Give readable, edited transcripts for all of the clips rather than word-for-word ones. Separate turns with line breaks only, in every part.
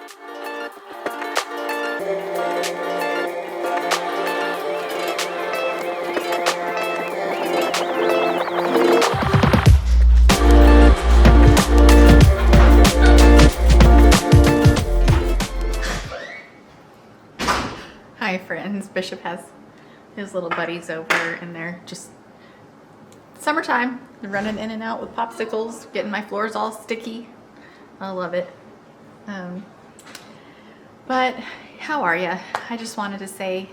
Hi friends, Bishop has his little buddies over and they're just summertime. They're running in and out with popsicles, getting my floors all sticky. I love it. But how are ya? I just wanted to say,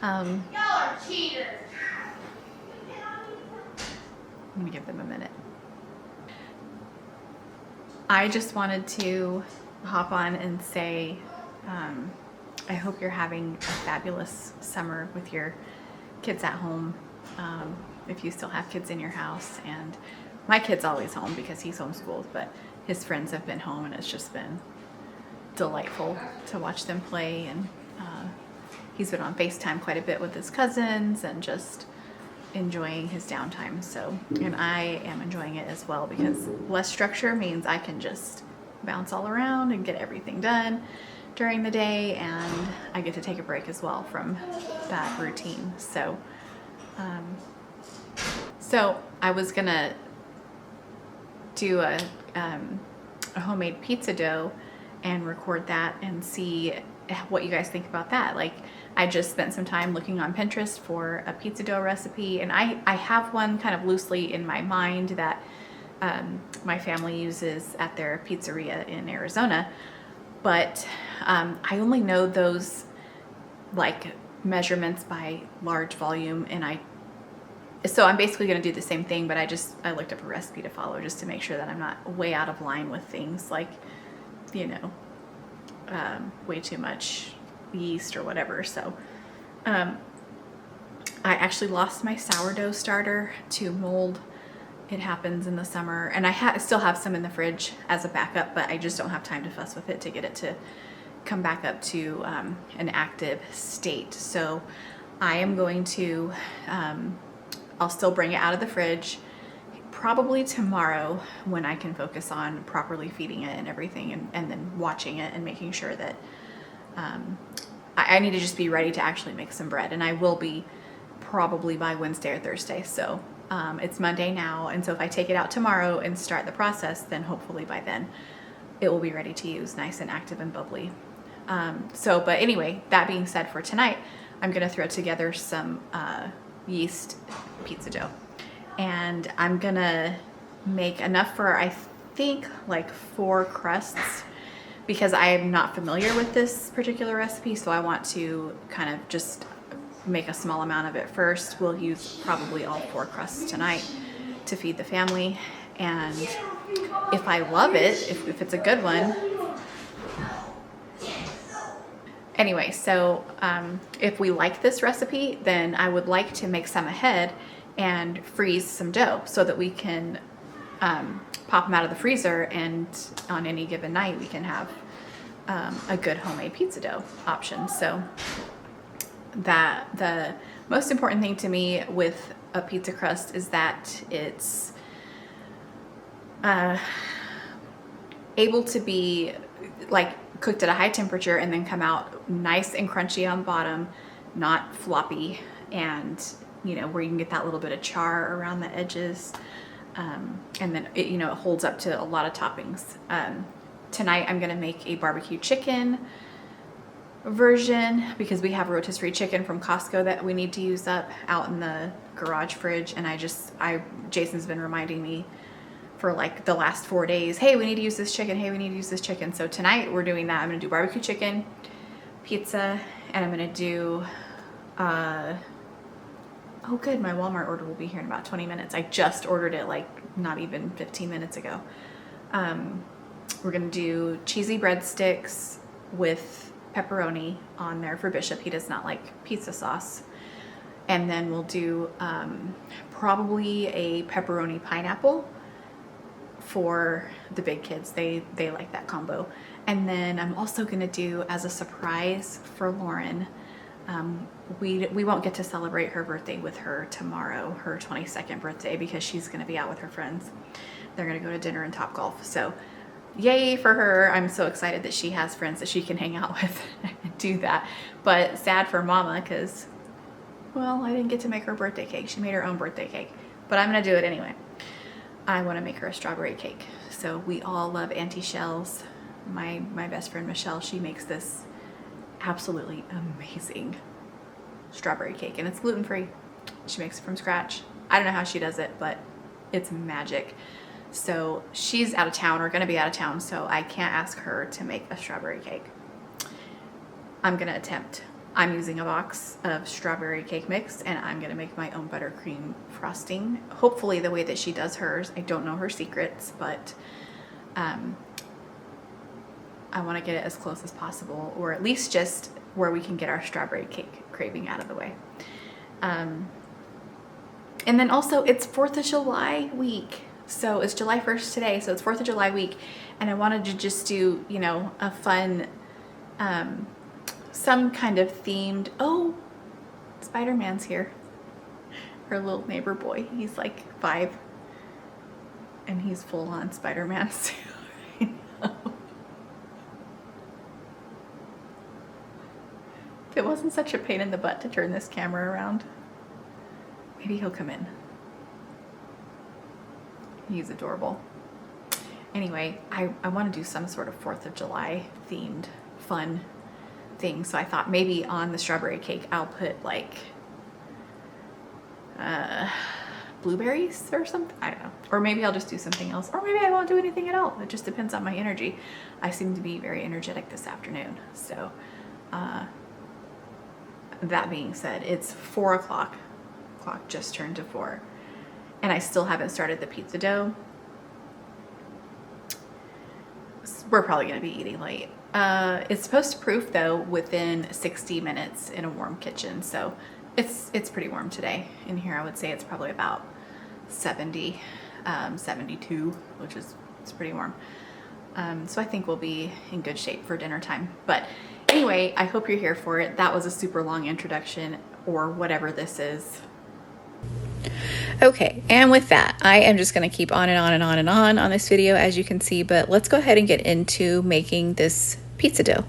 Y'all are cheaters.
I'm gonna give them a minute. I just wanted to hop on and say, I hope you're having a fabulous summer with your kids at home. If you still have kids in your house, and my kid's always home because he's homeschooled, but his friends have been home and it's just been delightful to watch them play. And he's been on FaceTime quite a bit with his cousins and just enjoying his downtime. So, and I am enjoying it as well because less structure means I can just bounce all around and get everything done during the day, and I get to take a break as well from that routine. So, I was gonna do a homemade pizza dough and record that and see what you guys think about that. Like, I just spent some time looking on Pinterest for a pizza dough recipe, and I have one kind of loosely in my mind that my family uses at their pizzeria in Arizona, but I only know those like measurements by large volume, and so I'm basically going to do the same thing, but I looked up a recipe to follow just to make sure that I'm not way out of line with things like, you know, way too much yeast or whatever. So I actually lost my sourdough starter to mold. It happens in the summer, and I still have some in the fridge as a backup, but I just don't have time to fuss with it to get it to come back up to an active state. So I am going to, I'll still bring it out of the fridge probably tomorrow when I can focus on properly feeding it and everything, and then watching it and making sure that I need to just be ready to actually make some bread, and I will be probably by Wednesday or Thursday. So it's Monday now, and so if I take it out tomorrow and start the process, then hopefully by then it will be ready to use, nice and active and bubbly. But anyway, that being said, for tonight, I'm gonna throw together some yeast pizza dough, and I'm gonna make enough for, I think, like 4 crusts, because I am not familiar with this particular recipe, so I want to kind of just make a small amount of it first. We'll use probably all 4 crusts tonight to feed the family, and if I love it, if it's a good one. Anyway, so if we like this recipe, then I would like to make some ahead and freeze some dough so that we can pop them out of the freezer, and on any given night we can have a good homemade pizza dough option. So that the most important thing to me with a pizza crust is that it's able to be like cooked at a high temperature and then come out nice and crunchy on bottom, not floppy, and you know, where you can get that little bit of char around the edges, and then it, you know, it holds up to a lot of toppings. Tonight I'm gonna make a barbecue chicken version because we have rotisserie chicken from Costco that we need to use up out in the garage fridge, and Jason's been reminding me for like the last 4 days, hey, we need to use this chicken, hey, we need to use this chicken. So tonight we're doing that. I'm gonna do barbecue chicken, pizza, and I'm gonna do oh good, my Walmart order will be here in about 20 minutes. I just ordered it like not even 15 minutes ago. We're gonna do cheesy breadsticks with pepperoni on there for Bishop. He does not like pizza sauce. And then we'll do probably a pepperoni pineapple for the big kids. They like that combo. And then I'm also gonna do, as a surprise for Lauren, we won't get to celebrate her birthday with her tomorrow, her 22nd birthday, because she's gonna be out with her friends. They're gonna go to dinner and Topgolf. So yay for her. I'm so excited that she has friends that she can hang out with and do that. But sad for Mama because, well, I didn't get to make her birthday cake. She made her own birthday cake, but I'm gonna do it anyway. I want to make her a strawberry cake. So we all love Auntie Shell's. My best friend Michelle, she makes this absolutely amazing strawberry cake, and it's gluten-free. She makes it from scratch. I don't know how she does it, but it's magic. So she's out of town, or gonna be out of town, so I can't ask her to make a strawberry cake. I'm gonna attempt. I'm using a box of strawberry cake mix, and I'm gonna make my own buttercream frosting. Hopefully the way that she does hers. I don't know her secrets, but I wanna get it as close as possible, or at least just where we can get our strawberry cake craving out of the way. And then also it's 4th of July week. So it's July 1st today, so it's 4th of July week, and I wanted to just do, you know, a fun, some kind of themed, oh, Spider-Man's here. Her little neighbor boy, he's like 5, and he's full on Spider-Man suit. I know. If it wasn't such a pain in the butt to turn this camera around, maybe he'll come in. He's adorable. Anyway, I want to do some sort of 4th of July themed fun thing. So I thought maybe on the strawberry cake, I'll put like blueberries or something. I don't know. Or maybe I'll just do something else. Or maybe I won't do anything at all. It just depends on my energy. I seem to be very energetic this afternoon. So that being said, it's 4 o'clock. Clock just turned to 4. And I still haven't started the pizza dough. We're probably gonna be eating late. It's supposed to proof though within 60 minutes in a warm kitchen. So it's pretty warm today. In here I would say it's probably about 70, 72, which is, it's pretty warm. So I think we'll be in good shape for dinner time. But anyway, I hope you're here for it. That was a super long introduction, or whatever this is. Okay, and with that, I am just going to keep on and on and on and on this video, as you can see, but let's go ahead and get into making this pizza dough.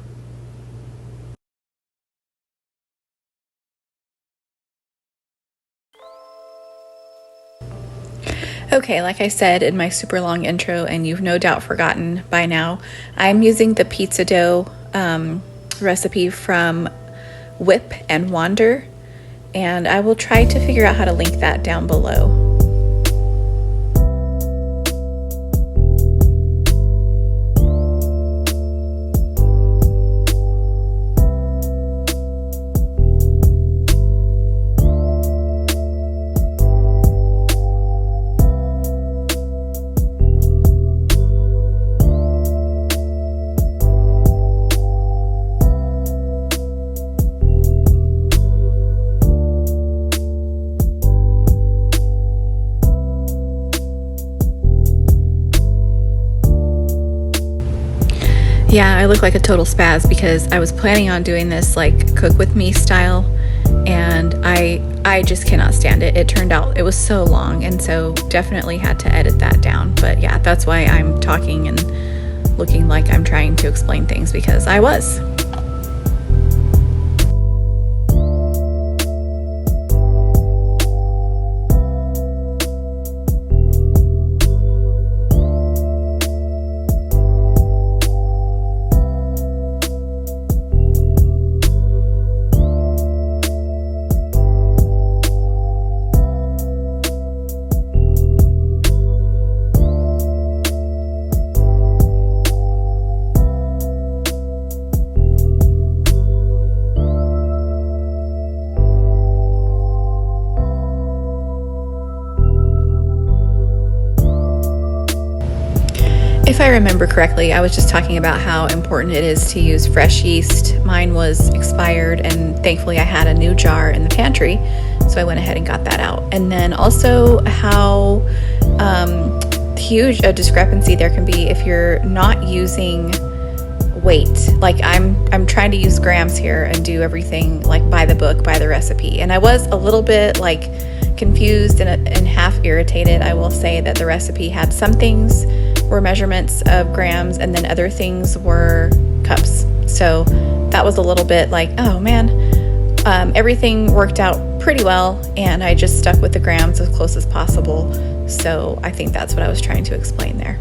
Okay, like I said in my super long intro, and you've no doubt forgotten by now, I'm using the pizza dough recipe from Whip and Wander, and I will try to figure out how to link that down below. Yeah, I look like a total spaz because I was planning on doing this like cook with me style, and I just cannot stand it. It turned out, it was so long, and so definitely had to edit that down. But yeah, that's why I'm talking and looking like I'm trying to explain things, because I was. If I remember correctly, I was just talking about how important it is to use fresh yeast. Mine was expired, and thankfully I had a new jar in the pantry, so I went ahead and got that out. And then also how huge a discrepancy there can be if you're not using weight. Like I'm trying to use grams here and do everything like by the book, by the recipe. And I was a little bit like confused and half irritated. I will say that the recipe had some things were measurements of grams, and then other things were cups. So that was a little bit like, oh man, everything worked out pretty well, and I just stuck with the grams as close as possible. So I think that's what I was trying to explain there.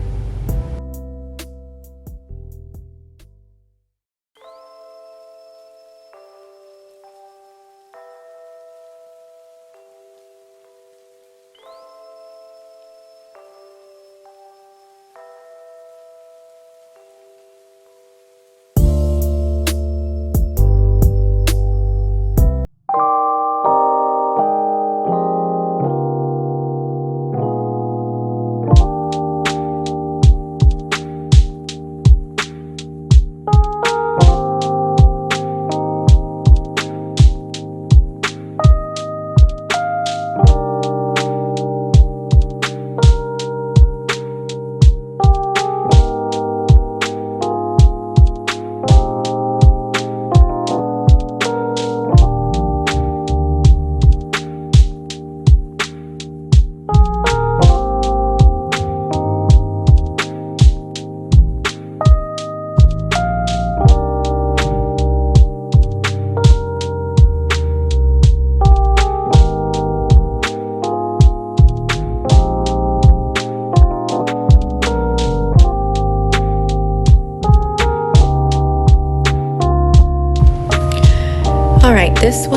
All right, this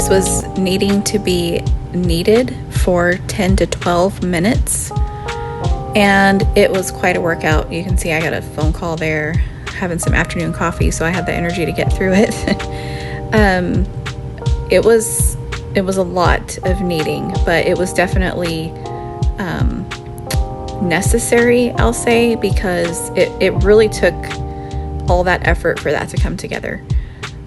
was needing to be kneaded for 10 to 12 minutes, and it was quite a workout. You can see I got a phone call there, having some afternoon coffee, so I had the energy to get through it. It was a lot of kneading, but it was definitely necessary, I'll say, because it really took all that effort for that to come together.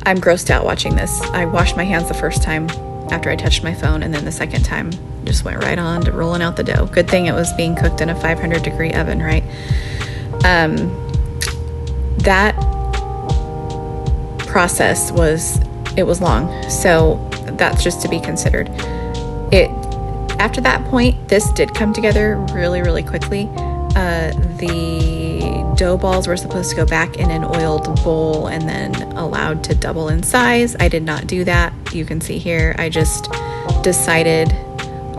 I'm grossed out watching this. I washed my hands the first time after I touched my phone, and then the second time just went right on to rolling out the dough. Good thing it was being cooked in a 500-degree oven, right? That process was long, so that's just to be considered. After that point, this did come together really, really quickly. The dough balls were supposed to go back in an oiled bowl and then allowed to double in size. I did not do that. You can see here, I just decided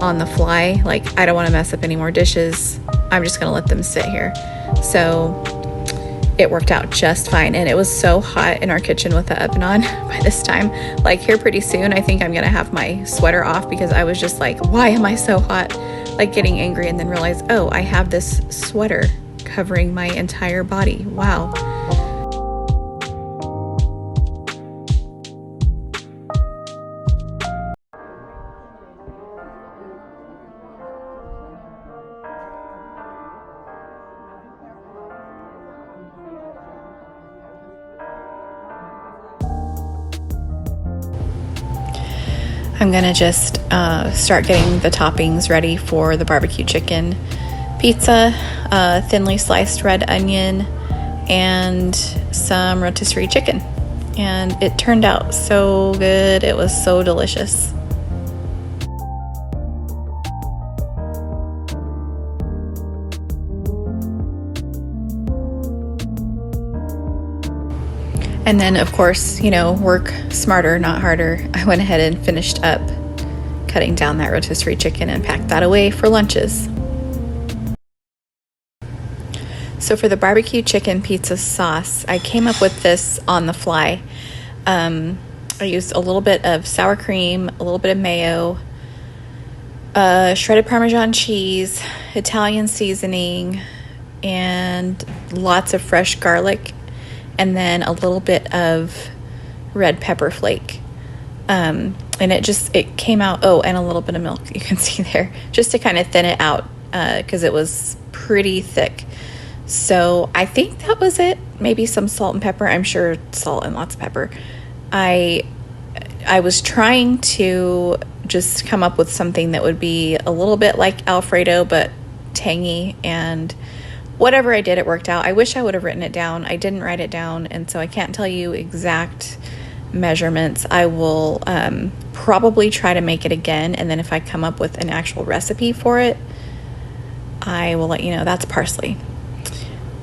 on the fly, like, I don't want to mess up any more dishes. I'm just going to let them sit here. So it worked out just fine. And it was so hot in our kitchen with the oven on by this time. Like, here pretty soon, I think I'm going to have my sweater off, because I was just like, why am I so hot? Like, getting angry, and then realize, oh, I have this sweater covering my entire body. Wow. I'm gonna just start getting the toppings ready for the barbecue chicken pizza, thinly sliced red onion, and some rotisserie chicken. And it turned out so good. It was so delicious. And then, of course, work smarter, not harder. I went ahead and finished up cutting down that rotisserie chicken and packed that away for lunches. So for the barbecue chicken pizza sauce, I came up with this on the fly. I used a little bit of sour cream, a little bit of mayo, shredded Parmesan cheese, Italian seasoning, and lots of fresh garlic, and then a little bit of red pepper flake. And it came out, and a little bit of milk, you can see there, just to kind of thin it out, because it was pretty thick. So I think that was it. Maybe some salt and pepper. I'm sure salt and lots of pepper. I was trying to just come up with something that would be a little bit like Alfredo, but tangy, and whatever I did, it worked out. I wish I would have written it down. I didn't write it down, and so I can't tell you exact measurements. I will probably try to make it again, and then if I come up with an actual recipe for it, I will let you know. That's parsley.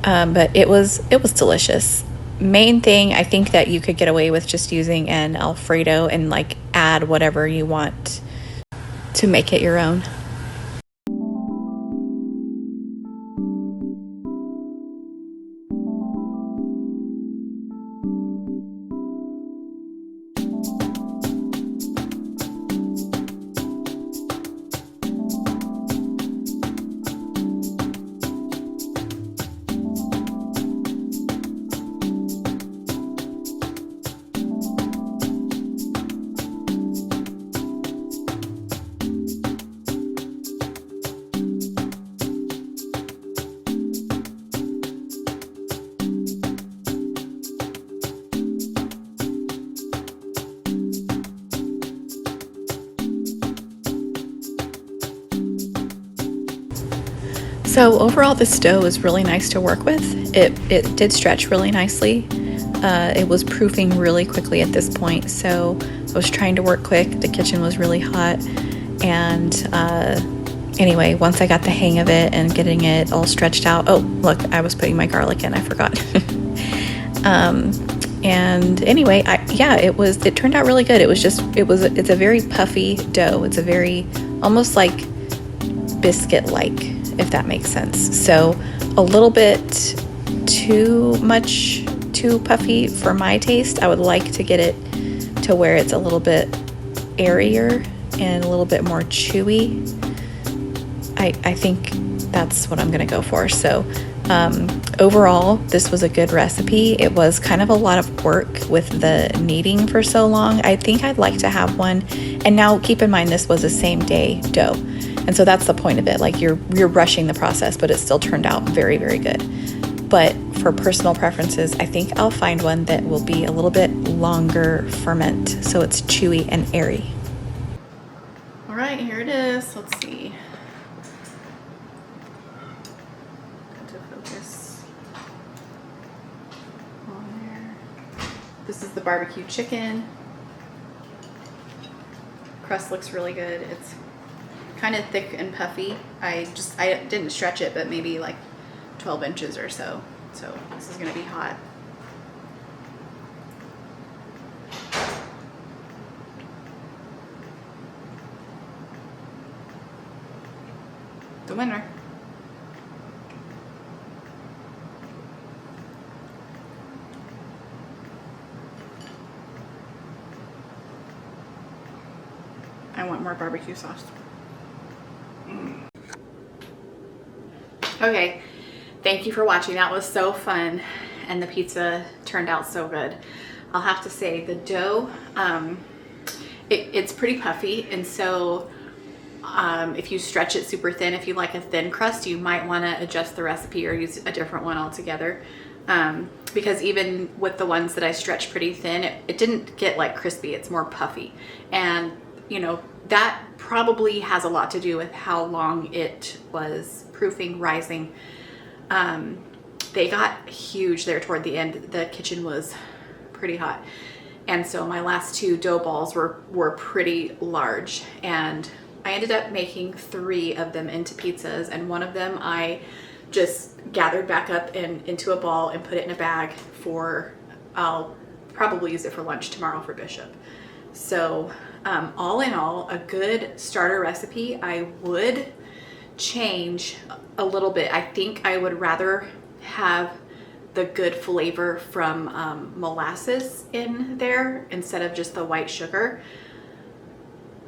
But it was delicious. Main thing, I think that you could get away with just using an Alfredo and like add whatever you want to make it your own. So overall, this dough is really nice to work with. It did stretch really nicely. It was proofing really quickly at this point, so I was trying to work quick. The kitchen was really hot, and anyway, once I got the hang of it and getting it all stretched out. Oh, look, I was putting my garlic in. I forgot. And anyway, it turned out really good. It's a very puffy dough. It's a very almost like biscuit-like, if that makes sense. So a little bit too puffy for my taste. I would like to get it to where it's a little bit airier and a little bit more chewy. I think that's what I'm gonna go for. So overall, this was a good recipe. It was kind of a lot of work with the kneading for so long. I think I'd like to have one. And now keep in mind, this was a same day dough. And so that's the point of it. Like you're rushing the process, but it still turned out very, very good. But for personal preferences, I think I'll find one that will be a little bit longer ferment, so it's chewy and airy. All right, here it is. Let's see. Got to focus on there. This is the barbecue chicken. Crust looks really good. It's kind of thick and puffy. I didn't stretch it, but maybe like 12 inches or so. So this is gonna be hot. The winner. I want more barbecue sauce. Okay, thank you for watching. That was so fun, and the pizza turned out so good. I'll have to say the dough, it's pretty puffy, and so if you stretch it super thin, if you like a thin crust, you might want to adjust the recipe or use a different one altogether. Because even with the ones that I stretched pretty thin, it didn't get like crispy. It's more puffy, and you know, that probably has a lot to do with how long it was proofing, rising. They got huge there toward the end. The kitchen was pretty hot, and so my last two dough balls were pretty large, and I ended up making 3 of them into pizzas, and one of them I just gathered back up into a ball and put it in a bag for, I'll probably use it for lunch tomorrow for Bishop. So all in all, a good starter recipe. I would change a little bit. I think I would rather have the good flavor from molasses in there instead of just the white sugar.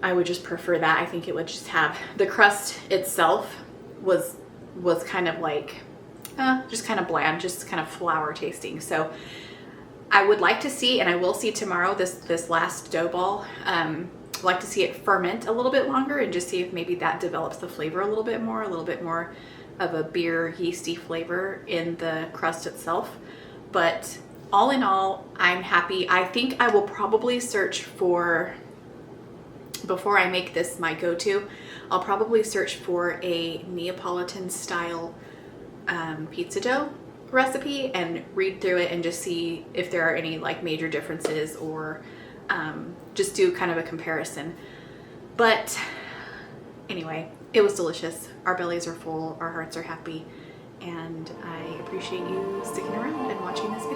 I would just prefer that. I think it would just have, the crust itself was kind of like just kind of bland, just kind of flour tasting. So I would like to see, and I will see tomorrow, this last dough ball. I'd like to see it ferment a little bit longer and just see if maybe that develops the flavor a little bit more of a beer yeasty flavor in the crust itself. But all in all, I'm happy. I think I will probably search for, before I make this my go-to, I'll probably search for a Neapolitan style pizza dough recipe and read through it and just see if there are any like major differences, or just do kind of a comparison. But anyway, it was delicious. Our bellies are full, our hearts are happy, and I appreciate you sticking around and watching this video.